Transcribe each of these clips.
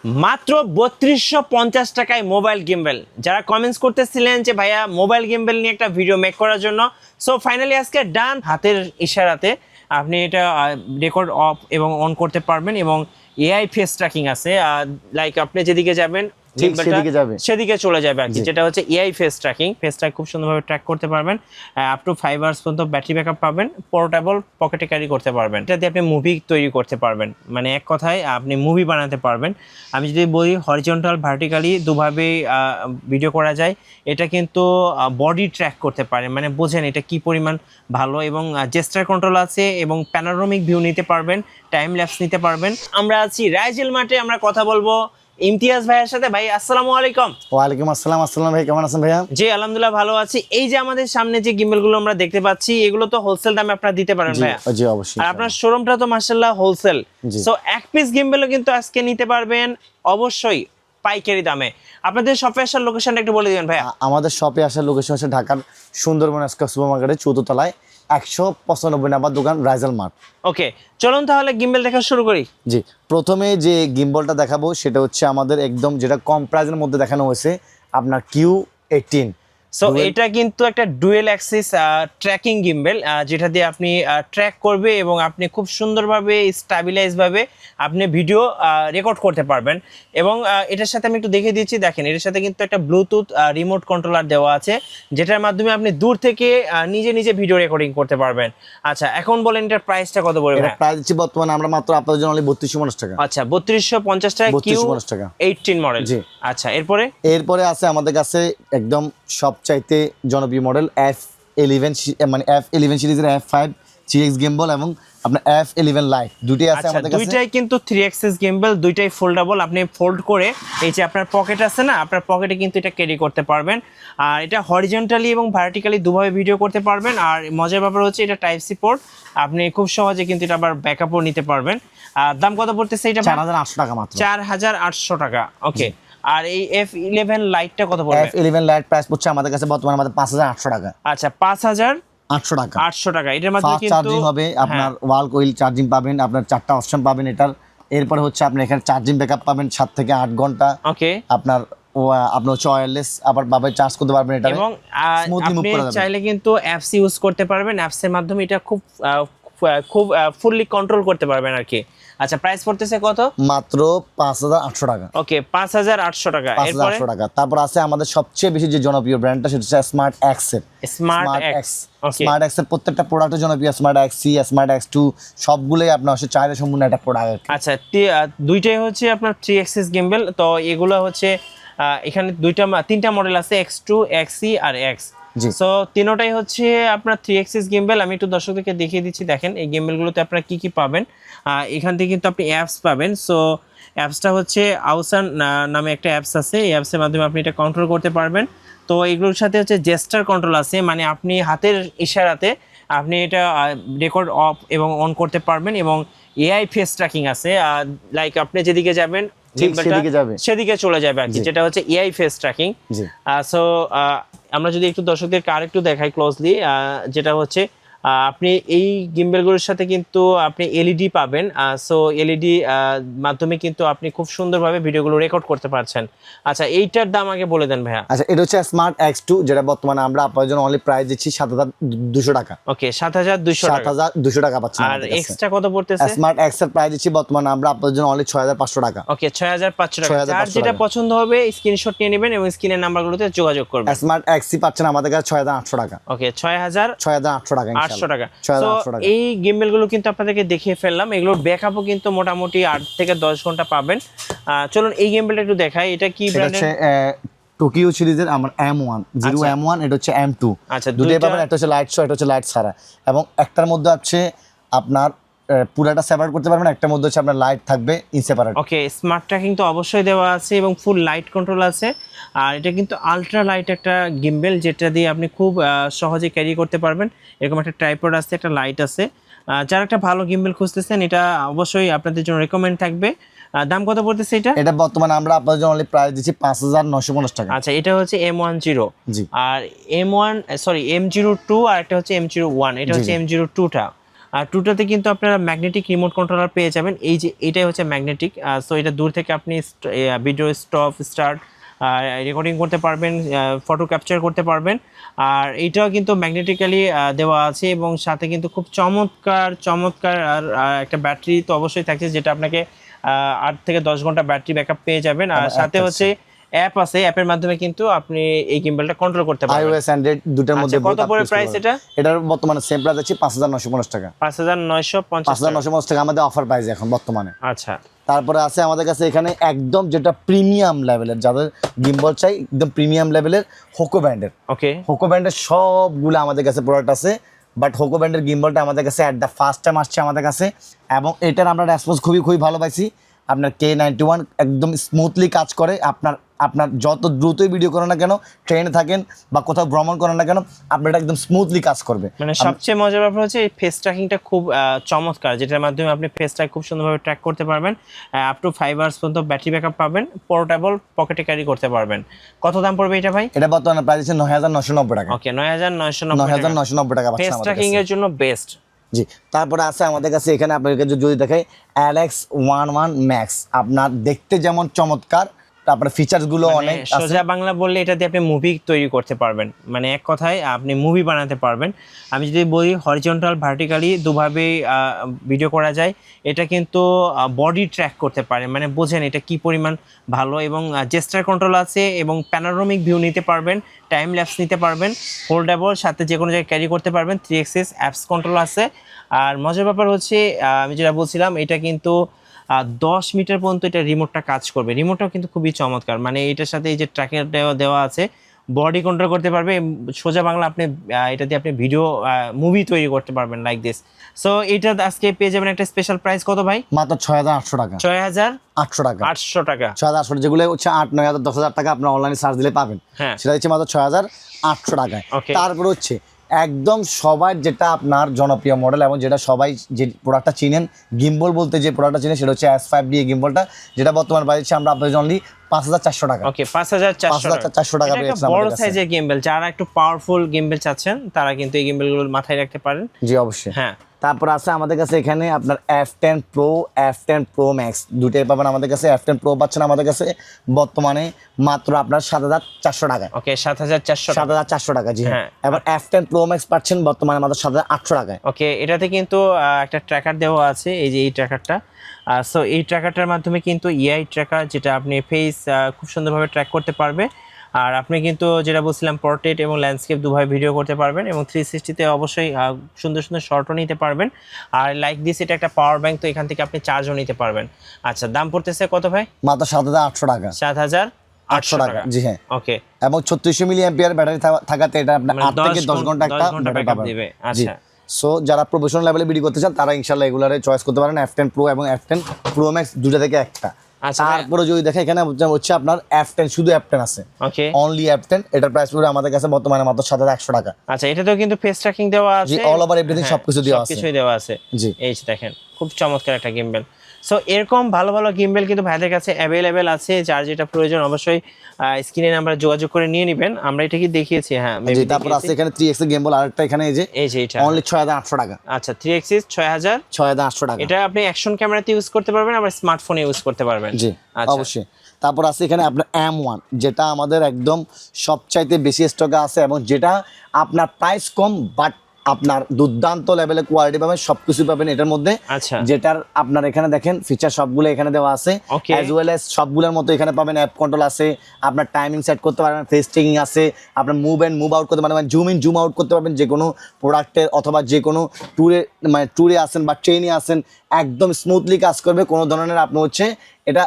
মাত্র ৩২৫০ টাকায় mobile gimbal. যারা কমেন্টস করতেছিলেন যে ভাইয়া মোবাইল গিম্বেল নিয়ে একটা ভিডিও মেক করার জন্য, সো ফাইনালি আজকে ডান। হাতের ইশারাতে আপনি এটা রেকর্ড অফ এবং অন করতে পারবেন এবং এআই ফেস ট্র্যাকিং আছে। লাইক আপনি যেদিকে যাবেন সেদিকে চলে যাবে আর কি, যেটা হচ্ছে AI face tracking. Face track খুব সুন্দরভাবে ট্র্যাক করতে পারবেন। আপ টু 5 আওয়ার্স পর্যন্ত ব্যাটারি ব্যাকআপ পাবেন। পোর্টেবল, পকেটে ক্যারি করতে পারবেন। এটা দিয়ে আপনি মুভি তৈরি করতে পারবেন, মানে এক কথায় আপনি মুভি বানাতে পারবেন। আমি যদি বলি হরিজন্টাল ভার্টিক্যালি দুভাবেই ভিডিও করা যায়। এটা কিন্তু বডি ট্র্যাক করতে পারে, মানে বোঝেন এটা কি পরিমাণ ভালো। এবং জেস্টার কন্ট্রোল আছে এবং প্যানোরামিক ভিউ নিতে পারবেন, টাইম ল্যাপস নিতে পারবেন। আমরা আছি রাইজেল মার্টে, আমরা কথা বলবো ইমতিয়াজ ভাইয়ের সাথে। ভাই আসসালামু আলাইকুম। ওয়ালাইকুম আসসালাম। আসসালাম ভাই, কেমন আছেন ভাইয়া? জি আলহামদুলিল্লাহ ভালো আছি। এই যে আমাদের সামনে যে গিম্বেলগুলো আমরা দেখতে পাচ্ছি, এগুলো তো হোলসেল দামে আপনারা দিতে পারেন ভাইয়া? জি অবশ্যই। আর আপনার শোরুমটা তো মাশাআল্লাহ হোলসেল। সো এক পিস গিম্বেলও কিন্তু আজকে নিতে পারবেন অবশ্যই পাইকারি দামে। আপনাদের শপে আসার লোকেশনটা একটু বলে দিবেন ভাইয়া। আমাদের শপে আসার লোকেশন হচ্ছে ঢাকার সুন্দরবন স্কয়ার সুপারমার্কেটের ৪র্থ তলায় ১৯৫ নাম্বার দোকান রাইজেল মার্ট। ওকে, চলুন তাহলে গিম্বেল দেখা শুরু করি। জি, প্রথমে যে গিম্বলটা দেখাবো সেটা হচ্ছে আমাদের একদম যেটা কম প্রাইসের মধ্যে দেখানো হয়েছে, আপনার Q18। সো এটা কিন্তু একটা ডুয়েল অ্যাক্সিস ট্র্যাকিং গিম্বেল, যেটা দিয়ে আপনি ট্র্যাক করবে এবং আপনি খুব সুন্দরভাবে স্টাবিলাইজভাবে আপনি ভিডিও রেকর্ড করতে পারবেন। এবং এটার সাথে আমি একটু দেখিয়ে দিচ্ছি, দেখেন এটার সাথে কিন্তু একটা ব্লুটুথ রিমোট কন্ট্রোলার দেওয়া আছে, যেটার মাধ্যমে আপনি দূর থেকে নিজে নিজে ভিডিও রেকর্ডিং করতে পারবেন। আচ্ছা, এখন বলেন এটার প্রাইসটা কত পড়বে? এটা প্রাইস দিচ্ছি বর্তমানে আমরা মাত্র আপনাদের জন্য ৩২৫০ টাকা। আচ্ছা, ৩২৫০ টাকা, টাকা Q18 মডেল। জি। আচ্ছা, এরপরে আছে আমাদের কাছে একদম সবচাইতে জনপ্রিয় মডেল F11, মানে F11 সিরিজের F5 3x গিম্বল এবং আপনার F11 লাইট দুটোই আছে আমাদের কাছে। দুইটাই কিন্তু 3 অ্যাক্সিস গিম্বল, দুইটাই ফোল্ডেবল। আপনি ফোল্ড করে এই যে আপনার পকেট আছে না, আপনার পকেটে কিন্তু এটা ক্যারি করতে পারবেন। আর এটা হরিজন্টালি এবং ভার্টিক্যালি দুভাবে ভিডিও করতে পারবেন। আর মজার ব্যাপার হচ্ছে এটা টাইপ সি পোর্ট, আপনি খুব সহজে কিন্তু এটা আবার ব্যাকআপও নিতে পারবেন। দাম কত পড়তেছে এটা? ৪৮০০ টাকা মাত্র। ৪৮০০ টাকা। ওকে, আর এই F11 লাইটটা কত পড়বে? F11 লাইট প্রাইস পড়ছে আমাদের কাছে বর্তমানে ৫৮০০ টাকা। আচ্ছা, ৫৮০০ টাকা। ৮০০ টাকা। এটার মাধ্যমে কিন্তু চার্জিং হবে, আপনার ওয়াল কয়েল চার্জিং পাবেন, আপনার 4টা অপশন পাবেন এটার। এরপরে হচ্ছে আপনি এখানে চার্জিং ব্যাকআপ পাবেন 7 থেকে 8 ঘন্টা। ওকে, আপনার হচ্ছে ওয়্যারলেস আবার ভাবে চার্জ করতে পারবেন এটা। এবং আপনি চাইলে কিন্তু অ্যাপস ইউজ করতে পারবেন। অ্যাপসের মাধ্যমে এটা খুব ফুললি কন্ট্রোল করতে পারবেন আর কি। আচ্ছা, প্রাইস পড়তেছে কত? মাত্র ৫৮০০ টাকা। ওকে, ৫৮০০ টাকা। ৫৮০০ টাকা। তারপর আছে আমাদের সবচেয়ে বেশি যে জনপ্রিয় ব্র্যান্ডটা, সেটা হচ্ছে স্মার্ট এক্স এর। স্মার্ট এক্স এর প্রত্যেকটা প্রোডাক্টের জনপ্রিয়। Smart x C, smart X2 সবগুলোই আপনার হচ্ছে চাহিদা সম্পূর্ণ একটা প্রোডাক্ট। আচ্ছা, দুইটাই হচ্ছে আপনার 3 অ্যাক্সিস গিম্বল। তো এগুলো হচ্ছে এখানে তিনটা মডেল আছে, X2, XC আর X। সো তিনোটাই হচ্ছে আপনার 3 অ্যাক্সিস গিম্বল। আমি একটু দর্শকদেরকে দেখিয়ে দিচ্ছি। দেখেন এই গিম্বলগুলোতে আপনারা কি কি পাবেন। এখান থেকে কিন্তু আপনি অ্যাপস পাবেন। সো অ্যাপসটা হচ্ছে আউসান নামে একটা অ্যাপস আছে। এই অ্যাপসের মাধ্যমে আপনি এটা কন্ট্রোল করতে পারবেন। তো এগুলোর সাথে হচ্ছে জেস্টার কন্ট্রোল আছে, মানে আপনি হাতের ইশারাতে আপনি এটা রেকর্ড অফ এবং অন করতে পারবেন। এবং এআই ফেস ট্র্যাকিং আছে, লাইক আপনি যেদিকে যাবেন সেদিকে চলে যাবে আর কি, যেটা হচ্ছে এআই ফেস ট্র্যাকিং। সো আমরা যদি একটু দর্শকদেরকে আরেকটু দেখাই ক্লোজলি, যেটা হচ্ছে আপনি এই গিম্বেলগুলোর সাথে কিন্তু আপনি এলইডি পাবেন। সো এলইডি মাধ্যমে কিন্তু আপনি খুব সুন্দরভাবে ভিডিওগুলো রেকর্ড করতে পারছেন। আচ্ছা, এইটার দাম আগে বলে দেন ভাইয়া। আচ্ছা, এটা হচ্ছে স্মার্ট X2, যেটা বর্তমানে আমরা আপনাদের জন্য অনলি প্রাইস দিচ্ছি ৭২০০ টাকা। ওকে, ৭২০০ টাকা পাচ্ছেন। আর এক্সট্রা কত পড়তেছে? স্মার্ট X এর প্রাইস দিচ্ছি বর্তমানে আমরা আপনাদের জন্য অনলি ৬৫০০ টাকা। ওকে, ৬৫০০ টাকা। যার যেটা পছন্দ হবে স্ক্রিনশট নিয়ে নেবেন এবং স্ক্রিনের নাম্বারগুলোতে যোগাযোগ করবেন। স্মার্ট XC পাচ্ছেন আমাদের কাছে ৬৮০০ টাকা। ওকে, ৬৮০০ টাকা। 800 টাকা। এই গিম্বেলগুলো কিন্তু আপনাদেরকে দেখিয়ে ফেললাম। এগুলোর ব্যাকআপও কিন্তু মোটামুটি ৮ থেকে ১০ ঘন্টা পাবেন। চলুন এই গিম্বেলটা একটু দেখাই। এটা কি ব্র্যান্ডের? টোকিও সিরিজের আমার M1 M1, এটা হচ্ছে M2। আচ্ছা, দুটোই পাবেন। একটা হচ্ছে লাইট শো, এটা হচ্ছে লাইট ছাড়া। এবং একটার মধ্যে আছে আপনার পুরাটা সেপারেট করতে পারবেন, একটার মধ্যে হচ্ছে আপনার লাইট থাকবে ইনসেপারেট। ওকে, স্মার্ট ট্র্যাকিং তো অবশ্যই দেওয়া আছে এবং ফুল লাইট কন্ট্রোল আছে। আর এটা কিন্তু আলট্রা লাইট একটা গিম্বেল, যেটা দিয়ে আপনি খুব সহজে ক্যারি করতে পারবেন। এরকম একটা ট্রাইপড আছে, একটা লাইট আছে। যারা একটা ভালো গিম্বেল খুঁজতেছেন, এটা অবশ্যই আপনাদের জন্য রেকমেন্ড থাকবে। দাম কত পড়তেছে এটা? এটা বর্তমানে আমরা আপনাদের জন্য অনলি প্রাইস দিচ্ছি ৫৯৫০ টাকা। আচ্ছা, এটা হচ্ছে M10 আর M1 সরি M02 আর একটা হচ্ছে M01। এটা হচ্ছে M02টা। আর টুটাতে কিন্তু আপনারা ম্যাগনেটিক রিমোট কন্ট্রোলার পেয়ে যাবেন। এই যে এটাই হচ্ছে ম্যাগনেটিক, সো এটা দূর থেকে আপনি ভিডিও স্টপ স্টার্ট রেকর্ডিং করতে পারবেন, ফটো ক্যাপচার করতে পারবেন। আর এইটাও কিন্তু ম্যাগনেটিক্যালি দেওয়া আছে এবং সাথে কিন্তু খুব চমৎকার আর একটা ব্যাটারি তো অবশ্যই থাকছে, যেটা আপনাকে 8 থেকে 10 ঘন্টা ব্যাটারি ব্যাকআপ পেয়ে যাবেন। আর সাথে হচ্ছে অ্যাপ আছে, অ্যাপের মাধ্যমে কিন্তু আপনি এই গিম্বলটা কন্ট্রোল করতে পারবেন। iOS অ্যান্ড্রয়েড দুটোর মধ্যে। কত পড়ে প্রাইস এটা? এটার বর্তমানে সেম প্রাইস আছে 5950 টাকা। 5950 টাকা আমাদের অফার প্রাইস এখন বর্তমানে। আচ্ছা, তারপরে আছে আমাদের কাছে এখানে একদম যেটা প্রিমিয়াম লেভেলের, যাদের গিম্বল চাই একদম প্রিমিয়াম লেভেলের, হোকো ব্র্যান্ডের। ওকে, হোকো ব্র্যান্ডের সবগুলো আমাদের কাছে প্রোডাক্ট আছে, বাট হোকো ব্র্যান্ডের গিম্বলটা আমাদের কাছে অ্যাট দ্য ফার্স্ট টাইম আসছে আমাদের কাছে, এবং এটার আমরা রেসপন্স খুবই ভালো পাইছি। আপনার K91 একদম স্মুথলি কাজ করে। আপনার যত দ্রুতই ভিডিও করেন না কেন, ট্রেনে থাকেন বা কোথাও ভ্রমণ করেন না কেন, আপনার এটা একদম স্মুথলি কাজ করবে। মানে সবচেয়ে মজার ব্যাপার হচ্ছে এই ফেস ট্র্যাকিংটা খুব চমৎকার, যেটার মাধ্যমে আপনি ফেসটা খুব সুন্দরভাবে ট্র্যাক করতে পারবেন। আপ টু 5 আওয়ার্স পর্যন্ত ব্যাটারি ব্যাকআপ পাবেন, পোর্টেবল, পকেটে ক্যারি করতে পারবেন। কত দাম পড়বে এটা ভাই? এটা বর্তমানে প্রাইস আছে 9990 টাকা। ওকে, 9990 টাকা ফেস ট্র্যাকিং এর জন্য বেস্ট। জি, তারপরে আছে আমাদের কাছে এখানে আপনাকে যদি দেখাই LX11 Max, আপনার দেখতে যেমন চমৎকার, তারপরে ফিচারস গুলো অনেক আছে। সোজা বাংলা বললে এটা দিয়ে আপনি মুভি তৈরি করতে পারবেন, মানে এক কথায় আপনি মুভি বানাতে পারবেন। আমি যদি বলি হরিজন্টাল ভার্টিক্যালি দুভাবেই ভিডিও করা যায়। এটা কিন্তু বডি ট্র্যাক করতে পারে, মানে বোঝেন এটা কি পরিমাণ ভালো, এবং জেস্টার কন্ট্রোল আছে এবং প্যানোরামিক ভিউ নিতে পারবেন, টাইম ল্যাপস নিতে পারবেন, ফোল্ডেবল, সাথে যে কোনো জায়গায় ক্যারি করতে পারবেন, 3 অ্যাক্সিস অ্যাপস কন্ট্রোল আছে। আর মজার ব্যাপার হচ্ছে আমি যেটা বলছিলাম, এটা কিন্তু 10 মিটার পর্যন্ত এটা রিমোটটা কাজ করবে। রিমোটটাও কিন্তু খুবই চমৎকার, মানে এটার সাথে এই যে ট্র্যাকার দেওয়া আছে, বডি কন্ট্রোল করতে পারবে। সোজা বাংলা আপনি এটা দিয়ে আপনি ভিডিও মুভি তৈরি করতে পারবেন লাইক দিস। সো এটা আজকে পেয়ে যাবেন একটা স্পেশাল প্রাইস। কত ভাই? মাত্র 6800 টাকা। 6800 টাকা। 800 টাকা, 6800, যেগুলো হচ্ছে 8, 9000, 10000 টাকা আপনার অনলাইনে সার্চ দিলে পাবেন। হ্যাঁ, সেটা হচ্ছে মাত্র 6800 টাকায়। Okay. তারপর হচ্ছে একদম সবাই যেটা আপনার জনপ্রিয় মডেল এবং যেটা সবাই যে প্রোডাক্টটা চিনেন, গিম্বল বলতে যে প্রোডাক্টটা চিনেন, সেটা হচ্ছে S5D গিম্বলটা, যেটা বর্তমানে প্রাইস হচ্ছে আমরা আপনাদের অনলি 5400 টাকা। ওকে, 5400 টাকা। পেয়ে যাচ্ছেন বড় আমাদের কাছে। সাইজের গিম্বল, যারা একটু পাওয়ারফুল গিম্বল চাচ্ছেন তারা কিন্তু এই গিম্বলগুলো মাথায় রাখতে পারেন। জি অবশ্যই। হ্যাঁ, তারপর আছে আমাদের কাছে এখানে আপনার F10 Pro, F10 Pro Max দুটোই পাবেন আমাদের কাছে। F10 Pro পাচ্ছেন আমাদের কাছে বর্তমানে মাত্র আপনার 7400 টাকা। ওকে, 7400 টাকা। জি হ্যাঁ। এবার F10 Pro Max পাচ্ছেন বর্তমানে মাত্র 7800 টাকায়। ওকে, এটাতে কিন্তু একটা ট্র্যাকার দেওয়া আছে, এই যে এই ট্র্যাকারটা। সো এই ট্র্যাকারটার মাধ্যমে কিন্তু এআই ট্র্যাকার, যেটা আপনি ফেস খুব সুন্দরভাবে ট্র্যাক করতে পারবে। আর আপনি কিন্তু যেটা বলছিলাম পোর্ট্রেট এবং ল্যান্ডস্কেপ দুভাবে ভিডিও করতে পারবেন, এবং 360-তে অবশ্যই সুন্দর শর্টও নিতে পারবেন। আর লাইক দিস এটা একটা পাওয়ার ব্যাংক, তো এখান থেকে আপনি চার্জও নিতে পারবেন। আচ্ছা, দাম পড়তেছে কত ভাই? মাত্র 7800 টাকা। 7800 টাকা। জি হ্যাঁ। ওকে, এবং 3600 মিলি অ্যাম্পিয়ার ব্যাটারি থাকাতে এটা আপনার 8 থেকে 10 ঘন্টা একটা ব্যাটারি ব্যাকআপ পাবেন। দিবে। জি। আচ্ছা, সো যারা প্রফেশনাল লেভেলে ভিডিও করতে চান তারা ইনশাআল্লাহ এগুলারে চয়েস করতে পারেন, F10 Pro এবং F10 Pro Max দুটো থেকে একটা। আচ্ছা, তারপরে যদি দেখেন এখানে হচ্ছে আপনার F10, শুধু F10 আছে, ওকে, অনলি F10। এটার প্রাইস পড়বে আমাদের কাছে বর্তমানে মাত্র 7100 টাকা। আচ্ছা, এটাতেও কিন্তু ফেস ট্র্যাকিং দেওয়া আছে। জি, অল ওভার এভরিথিং সবকিছু দেওয়া আছে। সবকিছুই দেওয়া আছে। জি, এই যে দেখেন, খুব চমৎকার একটা গিম্বল। সো এরকম ভালো ভালো গিম্বল কিন্তু ভাইদের কাছে অ্যাভেলেবেল আছে। যার যেটা প্রয়োজন অবশ্যই স্ক্রিনে নাম্বার যোগাযোগ করে নিয়ে নেবেন। আমরা এটা কি দেখিয়েছি? হ্যাঁ, জি। তারপর আছে এখানে 3x গিম্বল আরেকটা, এখানে এই যে এটা অনলি 6800 টাকা। আচ্ছা, 3 অ্যাক্সিস 6800 টাকা। এটা আপনি অ্যাকশন ক্যামেরাতে ইউজ করতে পারবেন, আবার স্মার্টফোনে ইউজ করতে পারবেন। জি, অবশ্যই। তারপর আছে এখানে আপনার M1, যেটা আমাদের একদম সবচাইতে বেশি স্টকে আছে এবং যেটা আপনার প্রাইস কম, বাট আপনার দুর্দান্ত লেভেলের কোয়ালিটি পাবেন, সবকিছু পাবেন এটার মধ্যে। আচ্ছা, যেটার আপনার এখানে দেখেন ফিচার সবগুলো এখানে দেওয়া আছে, অ্যাজ ওয়েল অ্যাজ সবগুলোর মতো এখানে পাবেন অ্যাপ কন্ট্রোল আছে, আপনার টাইমিং সেট করতে পারবেন, ফেস ট্র্যাকিং আছে, আপনার মুভ এন্ড মুভ আউট করতে পারবেন, জুম ইন জুম আউট করতে পারবেন যে কোনো প্রোডাক্টের, অথবা যে কোনো ট্যুরে আসেন বা ট্রেনে আসেন, একদম স্মুথলি কাজ করবে। কোনো ধরনের আপনি হচ্ছে এটা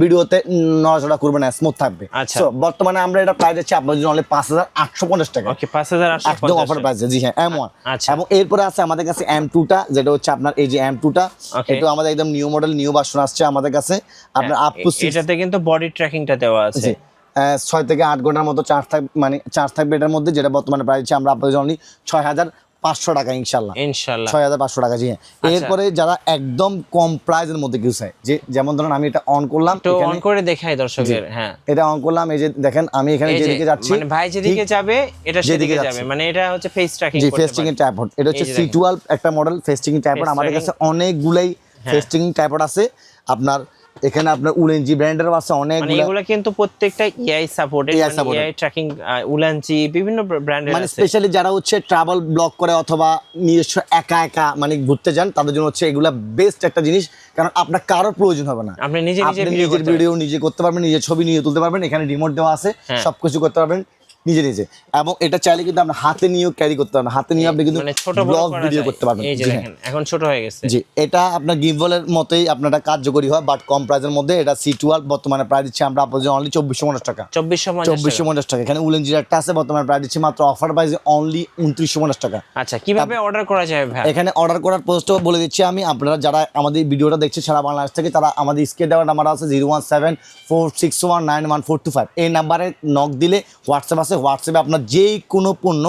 ভিডিওতে নড়াচড়া করবে না, স্মুথ থাকবে। আচ্ছা, সো বর্তমানে আমরা এটা প্রাইস দিচ্ছি আপনার জন্য অনলি 5850 টাকা। ওকে, 5850 একদম অফার প্রাইসে। জি হ্যাঁ, M1। আচ্ছা, এবং এরপরে আছে আমাদের কাছে M2টা, যেটা হচ্ছে আপনার এই যে M2টা, এটা আমাদের একদম নিউ মডেল, নিউ ভার্সন আসছে আমাদের কাছে আপনার আপ টু 6। এটাতে কিন্তু বডি ট্র্যাকিংটা দেওয়া আছে। 6 থেকে 8 ঘন্টার মতো চার্জ থাকবে, মানে চার্জ থাকবে এটার মধ্যে, যেটা বর্তমানে প্রাইস আমরা আপনাদের জন্য 6000 6500 টাকা ইনশাআল্লাহ। ইনশাআল্লাহ 6500 টাকা জি হ্যাঁ। এরপরে যারা একদম কম প্রাইসের মধ্যে কিছু চায়, যে যেমন ধরুন আমি এটা অন করলাম, তো অন করে দেখাই দর্শকদের। হ্যাঁ, এটা অন করলাম, এই যে দেখেন আমি এখানে যেদিকে যাচ্ছি, মানে ভাই যেদিকে যাবে এটা সেদিকে যাবে, মানে এটা হচ্ছে ফেস ট্র্যাকিং জি করতে ফেস ট্র্যাকিং ট্রাইপড। এটা হচ্ছে C12 একটা মডেল ফেস ট্র্যাকিং ট্রাইপড। আমাদের কাছে অনেকগুলাই ফেস ট্র্যাকিং ট্রাইপড আছে। আপনার এখানে আপনার উলেনজি ব্র্যান্ডেরও আছে অনেকগুলো, মানে এগুলো কিন্তু প্রত্যেকটা এআই সাপোর্টেড, মানে এআই ট্র্যাকিং উলেনজি বিভিন্ন ব্র্যান্ডের আছে। মানে স্পেশালি যারা হচ্ছে ট্রাভেল ব্লগ করে অথবা নিজস্ব একা একা মানে ঘুরতে যান, তাদের জন্য হচ্ছে এগুলা বেস্ট একটা জিনিস, কারণ আপনার কারোর প্রয়োজন হবে না, আপনি নিজের ভিডিও নিজে করতে পারবেন, নিজের ছবি নিয়ে তুলতে পারবেন, এখানে রিমোট দেওয়া আছে, সবকিছু করতে পারবেন নিজে নিজে। এবং এটা চাইলে কিন্তু আপনি হাতে নিয়েও ক্যারি করতে পারবেন, হাতে নিয়ে আপনি কিন্তু ব্লগ ভিডিও করতে পারবেন। এই যে দেখেন এখন ছোট হয়ে গেছে। জি, এটা আপনার গিম্বলের মতোই আপনারা কার্যকরী হয়, বাট কম প্রাইসের মধ্যে। এটা C12 বর্তমানে প্রাইস দিচ্ছি আমরা আপনাদের অনলি 2450 টাকা। 2450 টাকা। এখানে উলেন জিরাটা আছে, বর্তমানে প্রাইস দিচ্ছি মাত্র অফার প্রাইসে অনলি 2950 টাকা। আচ্ছা, কিভাবে অর্ডার করা যাবে ভাই? এখানে অর্ডার করার প্রসেসটা বলে দিচ্ছি আমি। আপনারা যারা আমাদের ভিডিওটা দেখছে সারা বাংলাদেশ থেকে, তারা আমাদের স্ক্রিনে দেওয়া নাম্বার আছে 0174619145, এই নাম্বারে নক দিলে হোয়াটসঅ্যাপ আছে, হোয়াটসঅ্যাপে আপনার যে কোনো পণ্য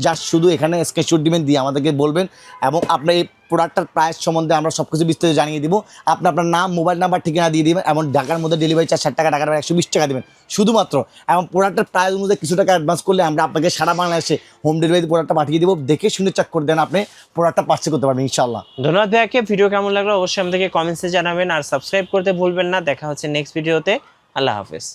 জাস্ট শুধু এখানে স্ক্রিনশট দিবেন, দিয়ে আমাদেরকে বলবেন, এবং আপনার এই প্রোডাক্টটার প্রাইস সম্বন্ধে আমরা সব কিছু বিস্তারিত জানিয়ে দিব। আপনি আপনার নাম, মোবাইল নাম্বার, ঠিকানা দিয়ে দিবেন, এবং ঢাকার মধ্যে ডেলিভারি চার্জ 60 টাকা, ঢাকার বাইরে 120 টাকা দেবেন শুধুমাত্র। এবং প্রোডাক্টের প্রাইস অনুযায়ী কিছু টাকা অ্যাডভান্স করলে আমরা আপনাকে সারা বাংলাদেশে হোম ডেলিভারি প্রোডাক্টটা পাঠিয়ে দিব। দেখে শুনে চেক করে দেন, আপনি প্রোডাক্টটা পারচেজ করতে পারবেন ইনশাআল্লাহ। ধন্যবাদ ভাইয়াকে। ভিডিও কেমন লাগলো অবশ্যই আমাদেরকে কমেন্টসে জানাবেন, আর সাবস্ক্রাইব করতে ভুলবেন না। দেখা হচ্ছে নেক্সট ভিডিওতে। আল্লাহ হাফেজ।